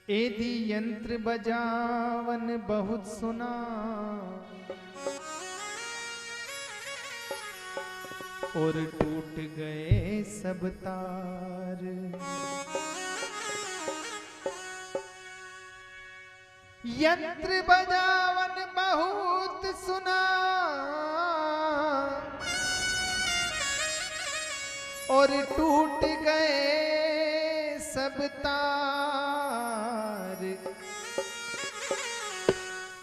एदी यंत्र बजावन बहुत सुना, और टूट गए सब तार। यंत्र बजावन बहुत सुना, और टूट गए सब तार।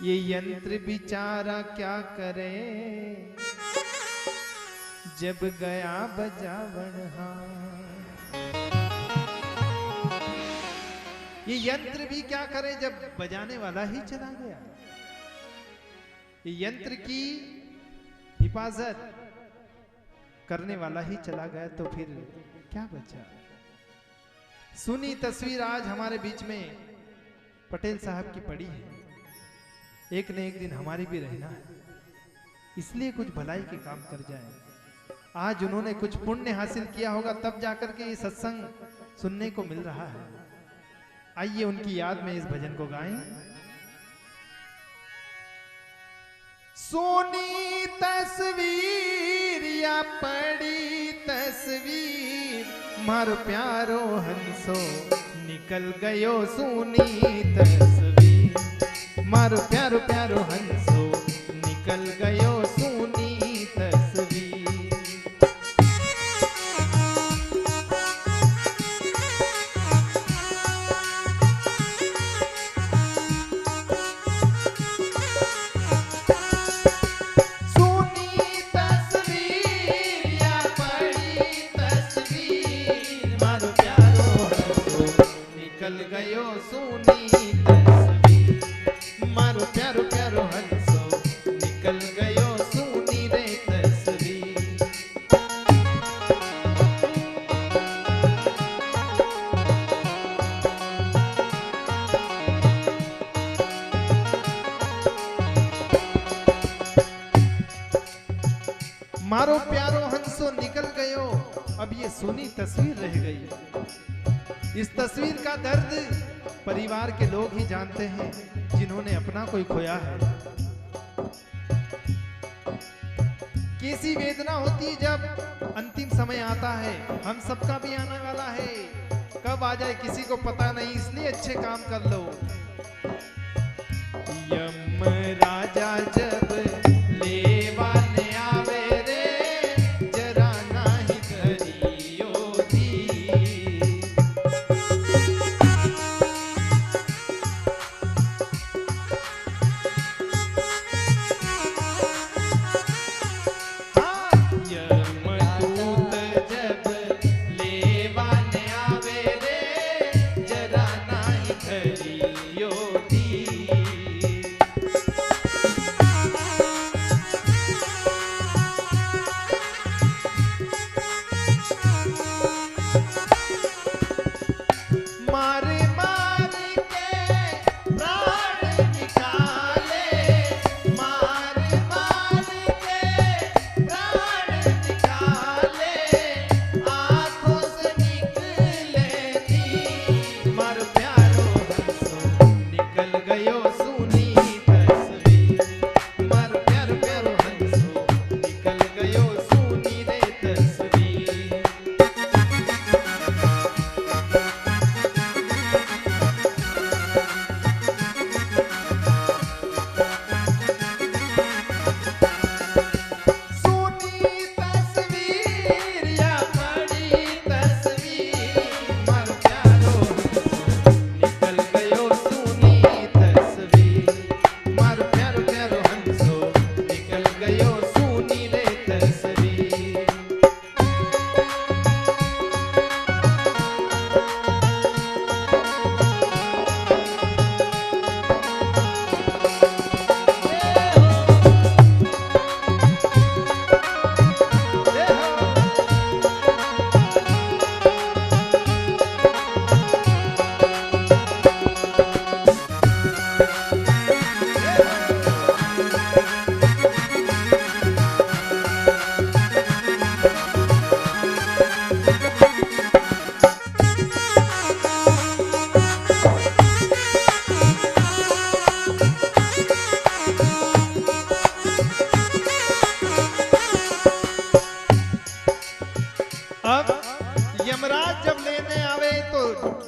ये यंत्र बेचारा क्या करे, जब गया बजावन हार। ये यंत्र भी क्या करे जब बजाने वाला ही चला गया। ये यंत्र की हिफाजत करने वाला ही चला गया तो फिर क्या बचा। सुनी तस्वीर आज हमारे बीच में पटेल साहब की पड़ी है। एक न एक दिन हमारी भी रहना है, इसलिए कुछ भलाई के काम कर जाए। आज उन्होंने कुछ पुण्य हासिल किया होगा तब जाकर के ये सत्संग सुनने को मिल रहा है। आइए उनकी याद में इस भजन को गाएं। सोनी तस्वीर या पड़ी तस्वीर, मारो प्यारो हंसो निकल गयो सुनी तस्वीर। मारो प्यारो प्यारो हंसो निकल गयो सुनी तस्वीर। मारो प्यारो हंसो निकल गयो, अब ये सुनी तस्वीर रह गई। इस तस्वीर का दर्द परिवार के लोग ही जानते हैं जिन्होंने अपना कोई खोया है। कैसी वेदना होती जब अंतिम समय आता है। हम सबका भी आने वाला है, कब आ जाए किसी को पता नहीं, इसलिए अच्छे काम कर लो। यम राजा जब लेवाने आवे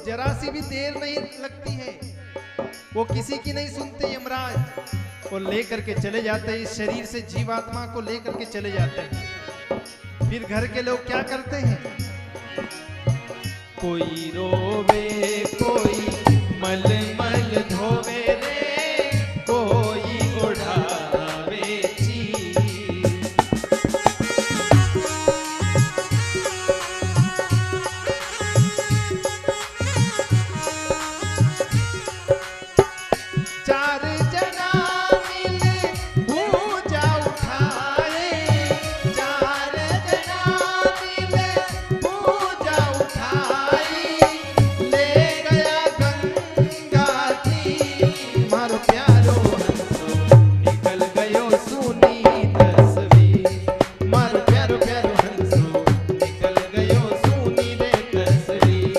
जरा सी भी देर नहीं लगती है, वो किसी की नहीं सुनते यमराज, और लेकर के चले जाते हैं, इस शरीर से जीवात्मा को लेकर के चले जाते हैं। फिर घर के लोग क्या करते हैं, कोई रोवे कोई मल मल धोवे रे, कोई उड़ावे चीर। चार जना मिल भूजा उठाए, चार जना मिल भूजा उठाई, ले गया गंगा जी मारो प्यारो हंसो, निकल गयो सुनी तस्वीर, मारो प्यारो प्यारो हंसो, निकल गयो सुनी रे तस्वीर।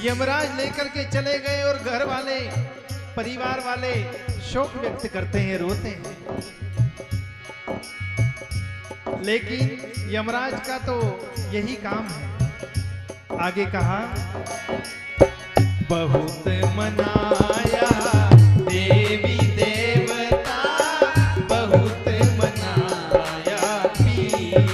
यमराज लेकर के चले गए और घर वाले परिवार वाले शोक व्यक्त करते हैं, रोते हैं। लेकिन यमराज का तो यही काम है। आगे कहा, बहुत मनाया देवी देवता, बहुत मनाया पीर।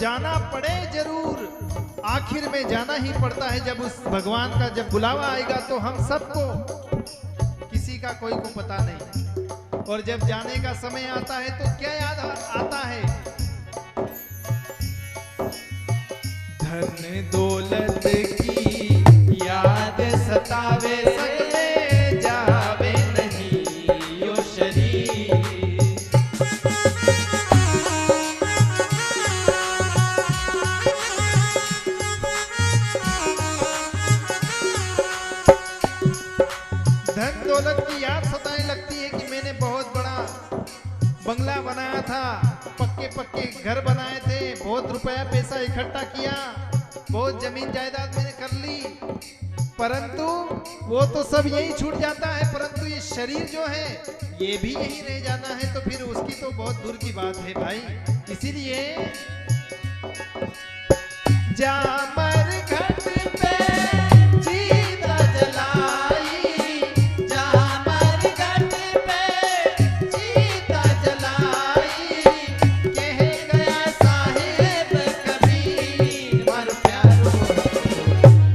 जाना पड़े जरूर, आखिर में जाना ही पड़ता है। जब उस भगवान का जब बुलावा आएगा तो हम सबको, किसी का कोई को पता नहीं। और जब जाने का समय आता है तो क्या याद आता है, धन दौलत की याद सतावे, सकले जावे नहीं यो शरीर। घर बनाए थे, बहुत रुपया पैसा इकट्ठा किया, बहुत जमीन जायदाद मैंने कर ली, परंतु वो तो सब यही छूट जाता है, परंतु ये शरीर जो है ये भी यही रह जाना है, तो फिर उसकी तो बहुत दूर की बात है भाई। इसीलिए जामर घट पे चीता जलाई, जामर घट पे चीता जलाई, कह गया साहेब कबीर मर प्यारो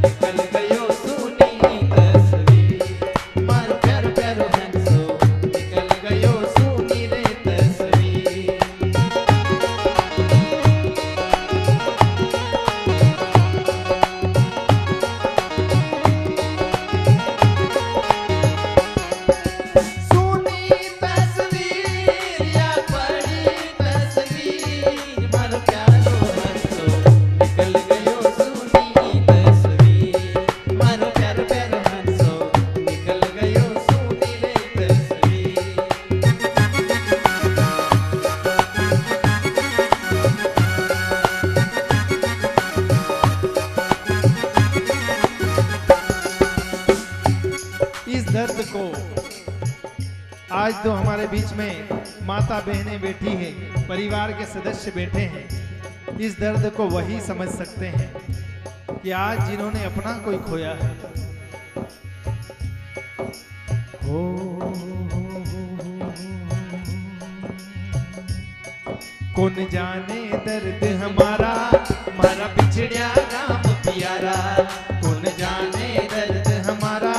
निकल गयो सुनी तस्वीर, मर प्यारो प्यारो हंसो निकल गयो सुनी रे तस्वीर। इस दर्द को आज तो हमारे बीच में माता बहनें बैठी है, परिवार के सदस्य बैठे हैं, इस दर्द को वही समझ सकते हैं कि आज जिन्होंने अपना कोई खोया है। हो कौन जाने दर्द हमारा, हमारा बिछड़िया राम प्यारा, कौन जाने दर्द हमारा,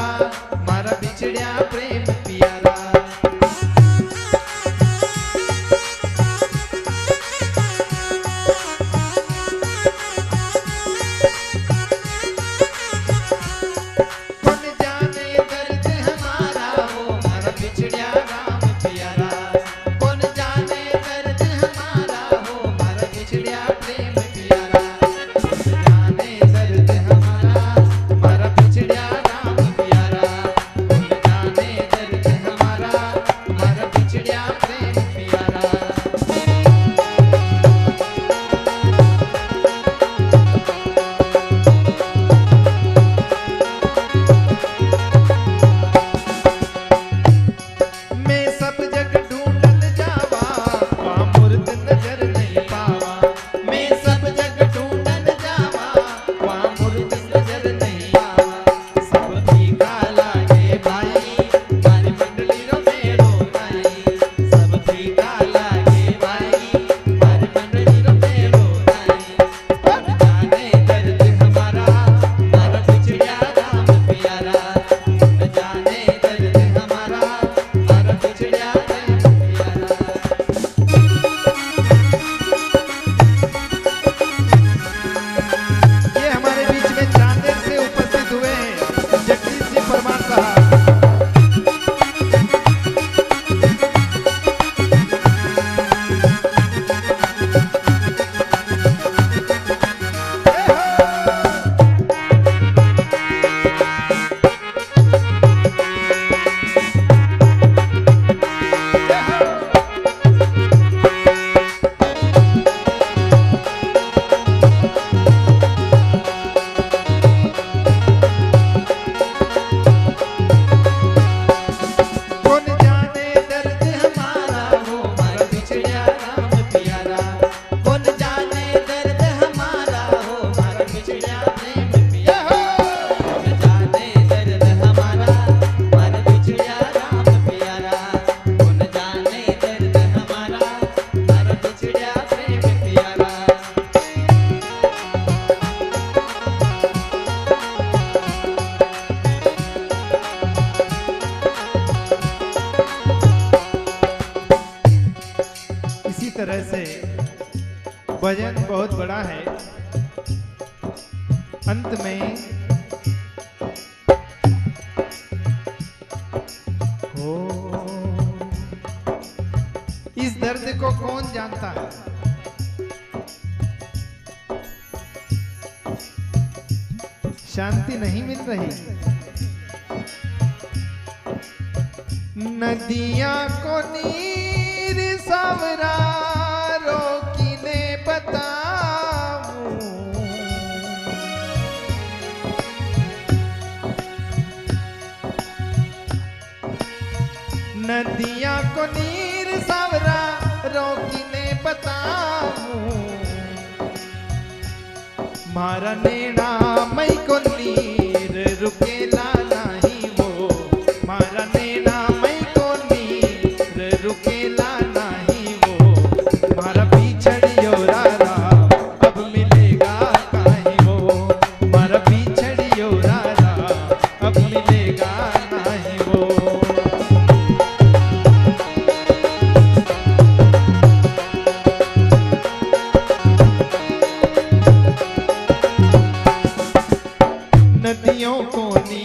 हमारा बिछड़िया प्रेम प्यारा। तरह से भजन बहुत बड़ा है। अंत में हो इस दर्द को कौन जानता है? शांति नहीं मिल रही। नदियां को नीर सावरा रोकिने नदियां को नीर सावरा रोकी ने बताऊं मारा नेणा मई को नीर रुकेला नहीं वो मारा नेणा मई को नीर रुकेला नहीं वो मारा पिछड़ियो रारा अब मिलेगा काहे वो मारा पिछड़ियो रारा अब मिलेगा नहीं वो। नदियों को नी